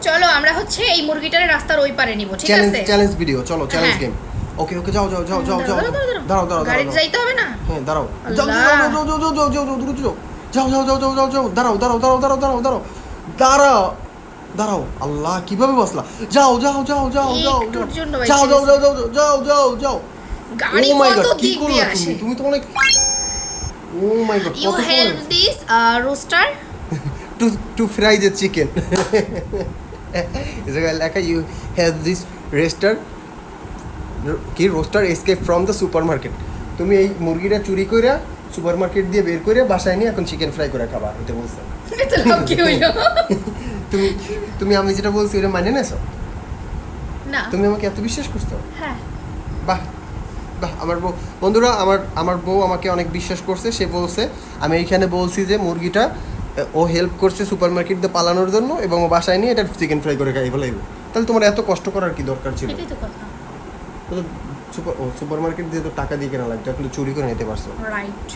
চলো আমরা হচ্ছে এই মুরগিটার রাস্তার ওই পারে নিব, ঠিক আছে? চ্যালেঞ্জ ভিডিও, চলো চ্যালেঞ্জ হ্যাঁ। গেম। ওকে ওকে, যাও যাও যাও যাও যাও, দাঁড়াও গাড়িতে যাইতে হবে না? হ্যাঁ দাঁড়াও, যাও আল্লাহ। যাও যাও যাও যাও যাও যাও যাও, দ্রুত যাও, যাও যাও যাও যাও যাও যাও, দাঁড়াও দাঁড়াও দাঁড়াও দাঁড়াও দাঁড়াও দাঁড়াও দাঁড়াও দাঁড়াও, আল্লাহ কিভাবে বসলা, যাও যাও যাও যাও যাও একটুর জন্য যাও যাও যাও যাও যাও যাও যাও। গাড়ি Oh my কত God, কি দিক করলা দিয়ে তুমি? আসে। তুমি তো অনেক, ও মাই গড, ইউ কত help this rooster to to fry the chicken. এই জায়গায় লেখা ইউ হ্যাভ দিস রেস্টার কি rooster escape from the supermarket. তুমি এই মুরগিটা চুরি কইরা সুপার মার্কেট দিয়ে বের করে বাসায় নিয়ে এখন চিকেন ফ্রাই করে খাবা, এটা বলছে। এটা লাভ কি হইলো? তুমি তুমি আমি যেটা বলছি ওটা মানে নেছো? না। তুমি আমাকে এত বিশ্বাস করছো? হ্যাঁ। বাহ বাহ, আমার বউ, বন্ধুরা, আমার বউ আমাকে অনেক বিশ্বাস করছে। সে বলছে, আমি এইখানে বলছি যে মুরগিটা ও হেল্প করছে সুপার মার্কেট দিয়ে পালানোর জন্য এবং ও বাসায় নিয়ে এটা চিকেন ফ্রাই করে খাই বলে। তাহলে তোমার এত কষ্ট করার কি দরকার ছিল? এটাই তো কথা। সুপার মার্কেট দিয়ে তো টাকা দিয়ে কেনা লাগতো, এখন তো চুরি করে নিতে পারছো। রাইট।